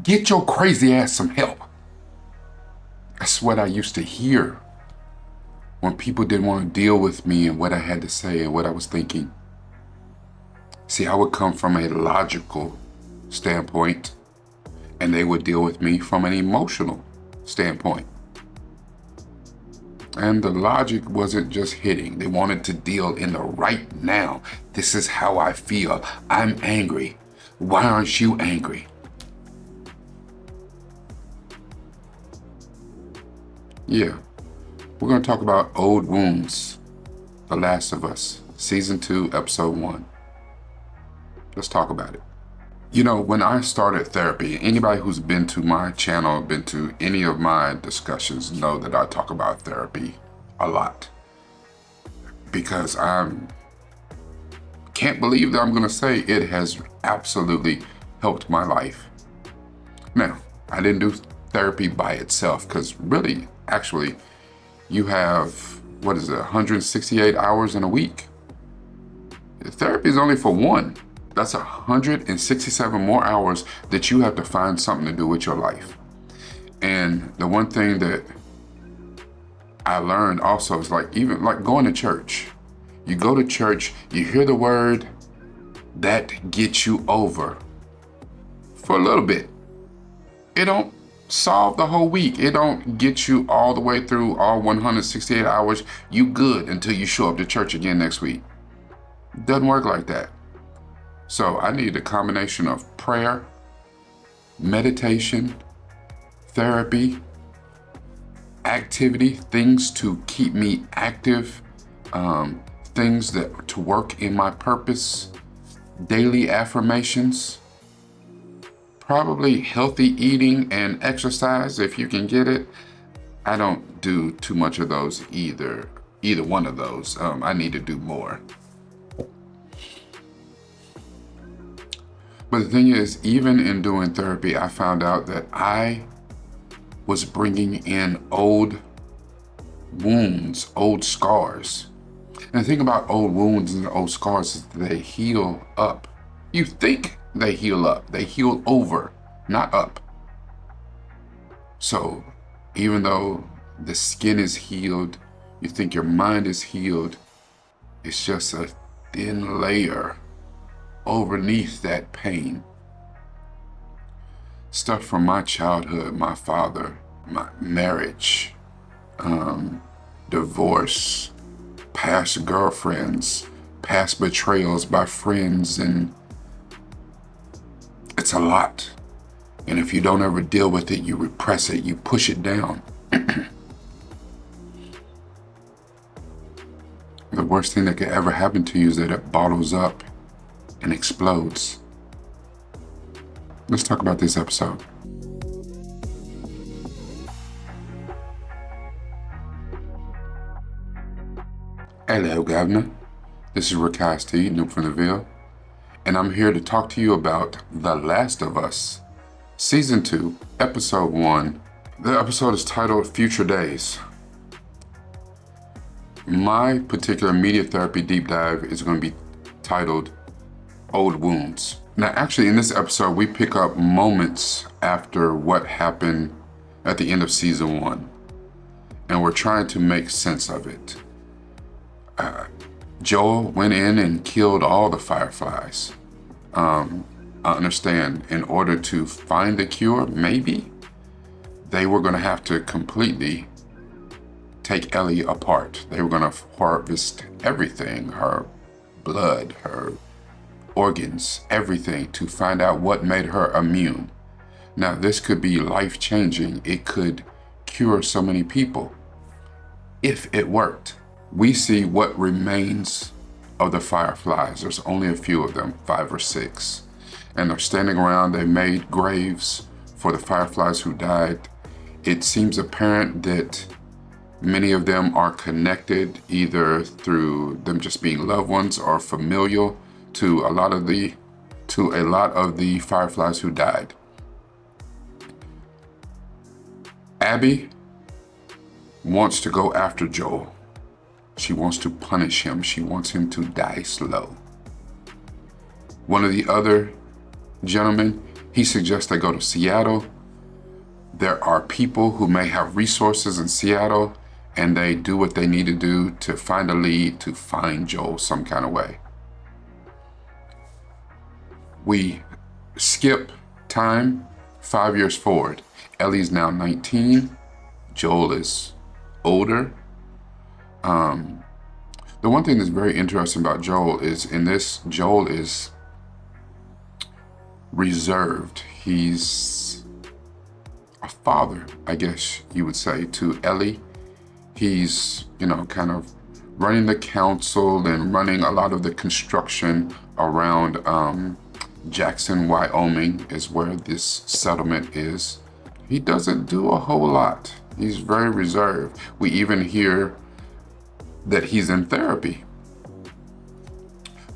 Get your crazy ass some help. That's what I used to hear when people didn't want to deal with me and what I had to say and what I was thinking. See, I would come from a logical standpoint, and they would deal with me from an emotional standpoint. And the logic wasn't just hitting. They wanted to deal in the right now. This is how I feel. I'm angry. Why aren't you angry? Yeah, we're going to talk about Old Wounds, The Last of Us, Season 2, Episode 1. Let's talk about it. You know, when I started therapy, anybody who's been to my channel, been to any of my discussions, know that I talk about therapy a lot. Because I can't believe that I'm going to say it has absolutely helped my life. Now, I didn't do therapy by itself because really, actually, you have, 168 hours in a week. Therapy is only for one. That's 167 more hours that you have to find something to do with your life. And the one thing that I learned also is even going to church. You go to church, you hear the word, that gets you over for a little bit. It don't solve the whole week. It don't get you all the way through all 168 hours. You good until you show up to church again next week. Doesn't work like that. So I need a combination of prayer, meditation, therapy, activity, things to keep me active, things that to work in my purpose, daily affirmations, probably healthy eating and exercise if you can get it. I don't do too much of those either one of those. I need to do more. But the thing is, even in doing therapy, I found out that I was bringing in old wounds, old scars. And the thing about old wounds and old scars is that they heal up. You think they heal up. They heal over, not up. So even though the skin is healed, you think your mind is healed, it's just a thin layer underneath that pain. Stuff from my childhood, my father, my marriage, divorce, past girlfriends, past betrayals by friends, and it's a lot. And if you don't ever deal with it, you repress it, you push it down. The worst thing that could ever happen to you is that it bottles up and explodes. Let's talk about this episode. Hello, Governor. This is Rick T, Noob from the Ville, and I'm here to talk to you about The Last of Us, Season 2, Episode 1. The episode is titled Future Days. My particular media therapy deep dive is going to be titled Old Wounds. Now, actually, in this episode, we pick up moments after what happened at the end of Season 1, and we're trying to make sense of it. Joel went in and killed all the Fireflies. I understand, in order to find the cure, maybe, they were going to have to completely take Ellie apart. They were going to harvest everything, her blood, her organs, everything, to find out what made her immune. Now, this could be life-changing. It could cure so many people if it worked. We see what remains of the Fireflies. There's only a few of them, 5 or 6. And they're standing around. They made graves for the Fireflies who died. It seems apparent that many of them are connected either through them just being loved ones or familial to a lot of the Fireflies who died. Abby wants to go after Joel. She wants to punish him. She wants him to die slow. One of the other gentlemen, He suggests they go to Seattle. There are people who may have resources in Seattle, and they do what they need to do to find a lead, to find Joel some kind of way. We skip time 5 years forward. Ellie's now 19. Joel is older. The one thing that's very interesting about Joel is in this, Joel is reserved. He's a father, I guess you would say, to Ellie. He's, kind of running the council and running a lot of the construction around Jackson, Wyoming is where this settlement is. He doesn't do a whole lot. He's very reserved. We even hear that he's in therapy,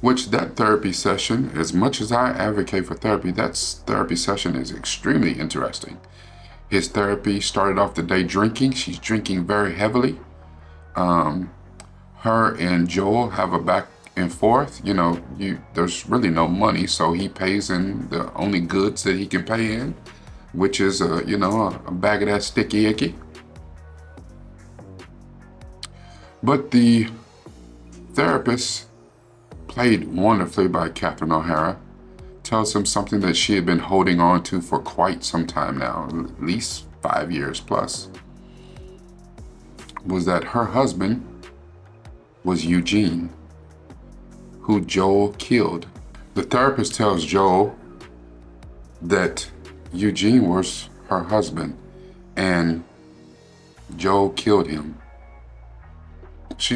which that therapy session, as much as I advocate for therapy, that therapy session is extremely interesting. His therapy started off the day drinking. She's drinking very heavily. Her and Joel have a back and forth. There's really no money, so he pays in the only goods that he can pay in, which is a bag of that sticky icky. But the therapist, played wonderfully by Catherine O'Hara, tells him something that she had been holding on to for quite some time now, at least 5 years plus, was that her husband was Eugene, who Joel killed. The therapist tells Joel that Eugene was her husband and Joel killed him.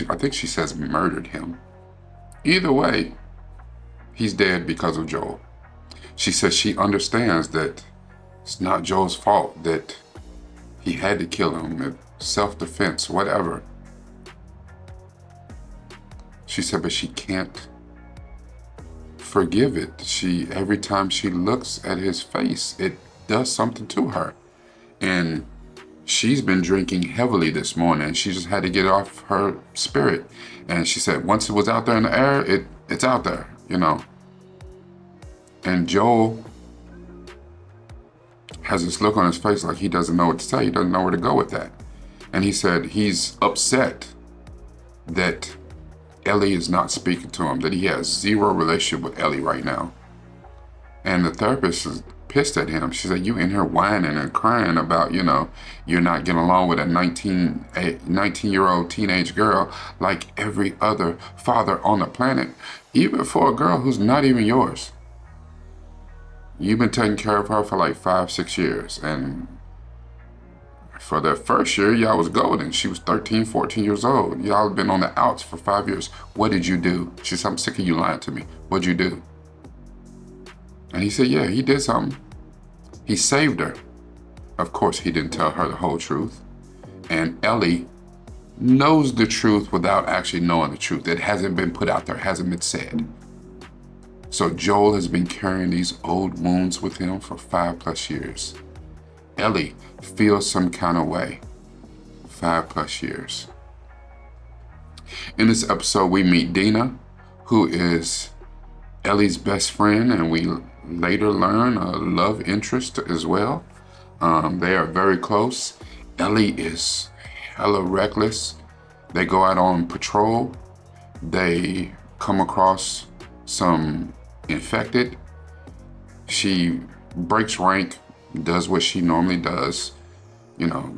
I think she says murdered him. Either way, he's dead because of Joel. She says she understands that it's not Joel's fault, that he had to kill him, self-defense, whatever. She said, but she can't forgive it. Every time she looks at his face, it does something to her. And she's been drinking heavily this morning. She just had to get off her spirit. And she said, once it was out there in the air, it's out there, And Joel has this look on his face like he doesn't know what to say. He doesn't know where to go with that. And he said he's upset that Ellie is not speaking to him, that he has zero relationship with Ellie right now. And the therapist is pissed at him. She said, you in here whining and crying about, you're not getting along with a 19-year-old teenage girl like every other father on the planet, even for a girl who's not even yours. You've been taking care of her for like 5-6 years. And for that first year, y'all was golden. She was 13, 14 years old. Y'all have been on the outs for 5 years. What did you do? She said, I'm sick of you lying to me. What'd you do? And he said, yeah, he did something. He saved her. Of course, he didn't tell her the whole truth. And Ellie knows the truth without actually knowing the truth. It hasn't been put out there, hasn't been said. So Joel has been carrying these old wounds with him for 5+ years. Ellie feels some kind of way. 5+ years. In this episode, we meet Dina, who is Ellie's best friend, and we later learn a love interest as well. They are very close. Ellie is hella reckless. They go out on patrol. They come across some infected. She breaks rank, does what she normally does,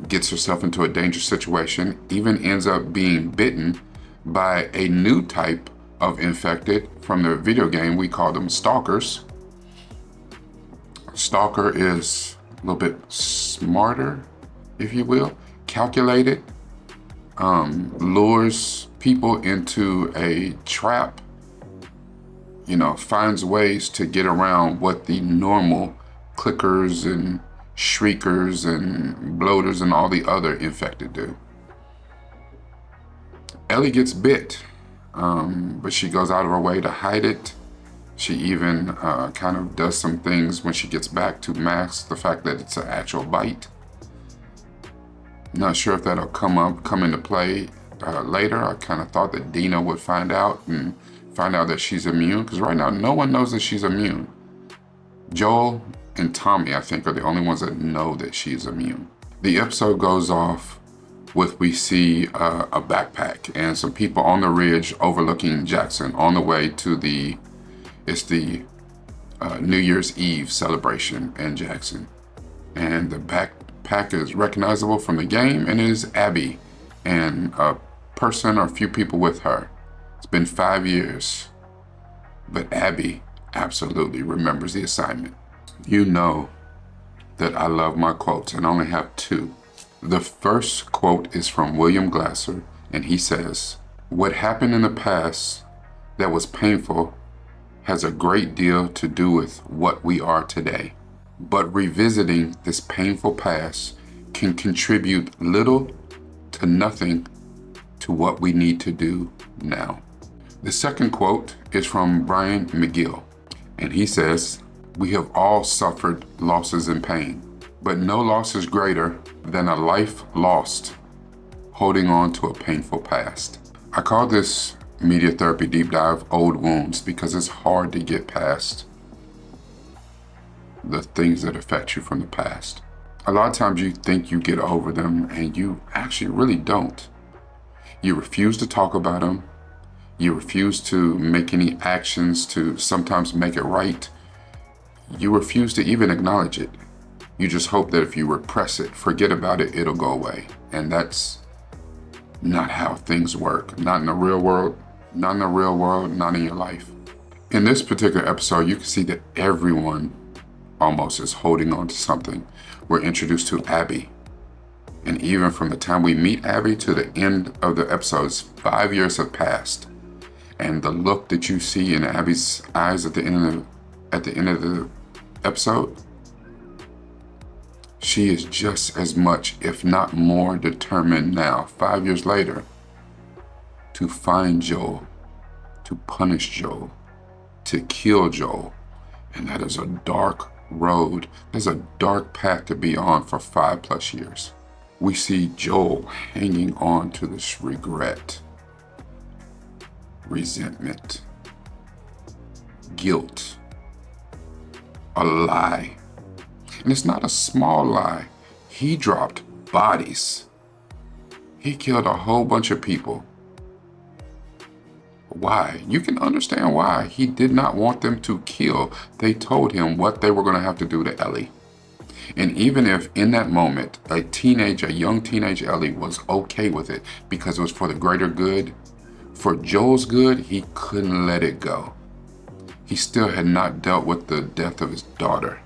gets herself into a dangerous situation, even ends up being bitten by a new type of infected from the video game. We call them stalkers. Stalker is a little bit smarter, if you will, calculated, lures people into a trap, finds ways to get around what the normal clickers and shriekers and bloaters and all the other infected do. Ellie gets bit, but she goes out of her way to hide it. She even kind of does some things when she gets back to mask the fact that it's an actual bite. Not sure if that'll come into play later. I kind of thought that Dina would find out that she's immune, because right now no one knows that she's immune. Joel and Tommy, I think, are the only ones that know that she's immune. The episode goes off with, we see a backpack and some people on the ridge overlooking Jackson on the way to the New Year's Eve celebration in Jackson. And the backpack is recognizable from the game, and it is Abby and a person or a few people with her. It's been 5 years, but Abby absolutely remembers the assignment. You know that I love my quotes and only have two. The first quote is from William Glasser, and he says, "What happened in the past that was painful has a great deal to do with what we are today. But revisiting this painful past can contribute little to nothing to what we need to do now." The second quote is from Brian McGill, and he says, "We have all suffered losses and pain, but no loss is greater than a life lost holding on to a painful past." I call this media therapy deep dive old wounds because it's hard to get past the things that affect you from the past. A lot of times you think you get over them and you actually really don't. You refuse to talk about them. You refuse to make any actions to sometimes make it right. You refuse to even acknowledge it. You just hope that if you repress it, forget about it, it'll go away. And that's not how things work. Not in the real world, not in your life. In this particular episode, you can see that everyone almost is holding on to something. We're introduced to Abby. And even from the time we meet Abby to the end of the episodes, 5 years have passed. And the look that you see in Abby's eyes at the end of the episode, she is just as much, if not more, determined now, 5 years later, to find Joel, to punish Joel, to kill Joel. And that is a dark road. There's a dark path to be on for 5+ years. We see Joel hanging on to this regret, resentment, guilt, a lie. And it's not a small lie. He dropped bodies. He killed a whole bunch of people. Why? You can understand why. He did not want them to kill. They told him what they were going to have to do to Ellie. And even if in that moment, a young teenage Ellie was okay with it because it was for the greater good, for Joel's good, he couldn't let it go. He still had not dealt with the death of his daughter.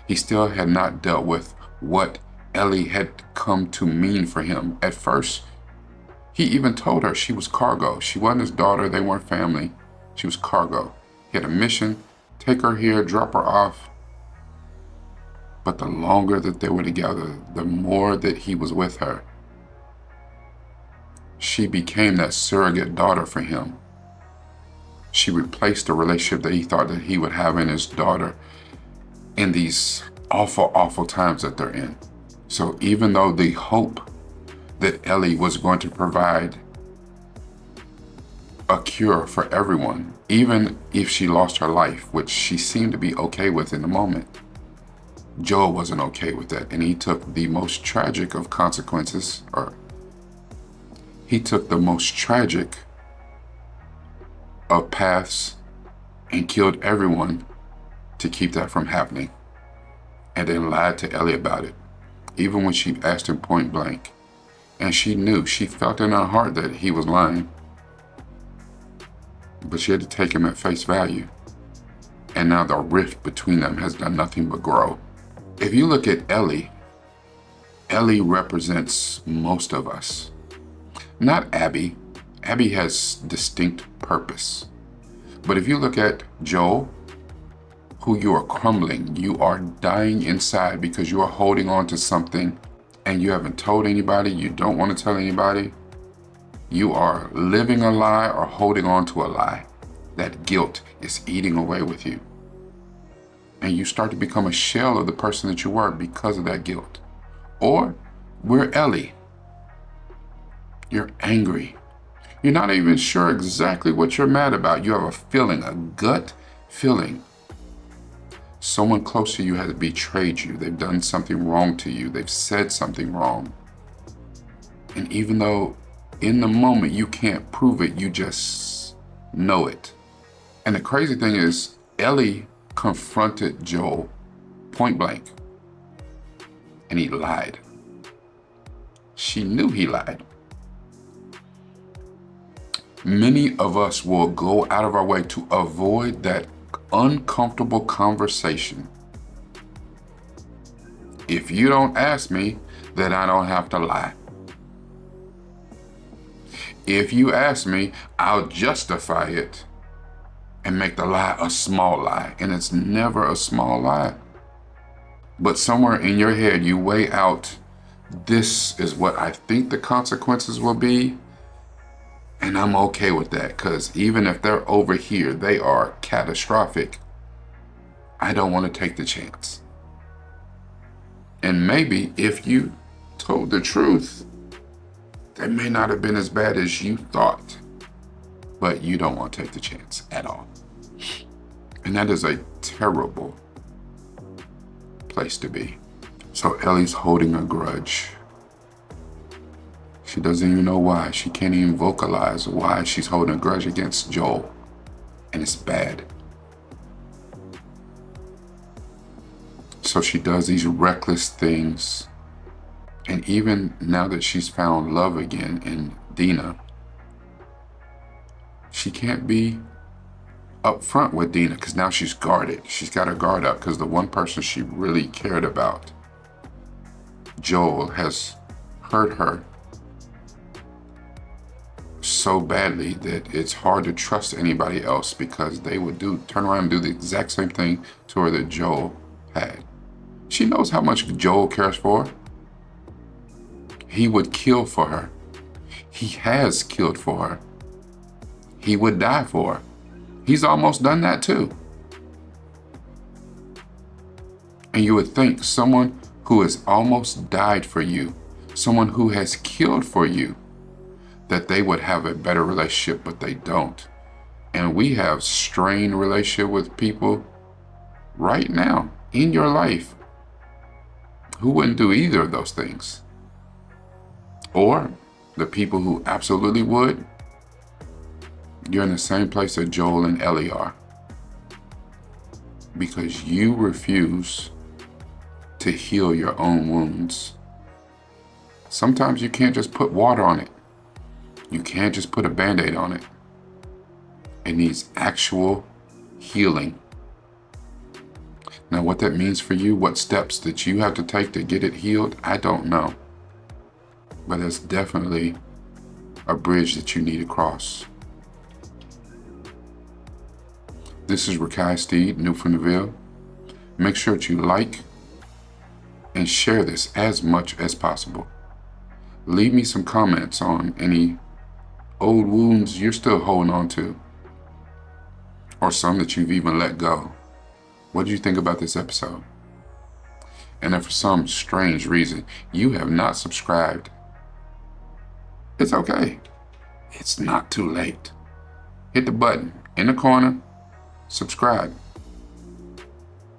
He still had not dealt with what Ellie had come to mean for him. At first, he even told her she was cargo. She wasn't his daughter. They weren't family. She was cargo. He had a mission, take her here, drop her off. But the longer that they were together, the more that he was with her. She became that surrogate daughter for him. She replaced the relationship that he thought that he would have in his daughter in these awful, awful times that they're in. So even though the hope that Ellie was going to provide a cure for everyone, even if she lost her life, which she seemed to be okay with in the moment, Joel wasn't okay with that. And he took the most tragic of consequences, or he took the most tragic of paths and killed everyone to keep that from happening. And then lied to Ellie about it, even when she asked him point blank. And she knew, she felt in her heart that he was lying. But she had to take him at face value. And now the rift between them has done nothing but grow. If you look at Ellie, Ellie represents most of us. Not Abby. Abby has distinct purpose. But if you look at Joel, who you are crumbling, you are dying inside because you are holding on to something and you haven't told anybody, you don't want to tell anybody. You are living a lie or holding on to a lie. That guilt is eating away with you. And you start to become a shell of the person that you were because of that guilt. Or we're Ellie. You're angry. You're not even sure exactly what you're mad about. You have a feeling, a gut feeling Someone close to you has betrayed you. They've done something wrong to you. They've said something wrong. And even though in the moment you can't prove it, you just know it. And the crazy thing is, Ellie confronted Joel point blank, and he lied. She knew he lied. Many of us will go out of our way to avoid that uncomfortable conversation. If you don't ask me, then I don't have to lie. If you ask me, I'll justify it and make the lie a small lie. And it's never a small lie. But somewhere in your head, you weigh out, this is what I think the consequences will be. And I'm okay with that, because even if they're over here, they are catastrophic. I don't want to take the chance. And maybe if you told the truth, they may not have been as bad as you thought, but you don't want to take the chance at all. And that is a terrible place to be. So Ellie's holding a grudge. She doesn't even know why. She can't even vocalize why she's holding a grudge against Joel. And it's bad. So she does these reckless things. And even now that she's found love again in Dina, she can't be upfront with Dina because now she's guarded. She's got her guard up because the one person she really cared about, Joel, has hurt her so badly that it's hard to trust anybody else, because they would turn around and do the exact same thing to her that Joel had. She knows how much Joel cares for her. He would kill for her. He has killed for her. He would die for her. He's almost done that too. And you would think someone who has almost died for you, someone who has killed for you, that they would have a better relationship, but they don't. And we have strained relationship with people right now in your life who wouldn't do either of those things. Or the people who absolutely would, you're in the same place that Joel and Ellie are. Because you refuse to heal your own wounds. Sometimes you can't just put water on it. You can't just put a Band-Aid on it. It needs actual healing. Now, what that means for you, what steps that you have to take to get it healed, I don't know. But it's definitely a bridge that you need to cross. This is Rakai Steed, new from the Ville. Make sure that you like and share this as much as possible. Leave me some comments on any old wounds you're still holding on to, or some that you've even let go. What did you think about this episode? And if for some strange reason you have not subscribed, it's okay. It's not too late. Hit the button in the corner, subscribe.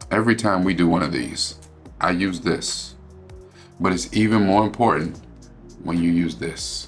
Every time we do one of these, I use this. But it's even more important when you use this.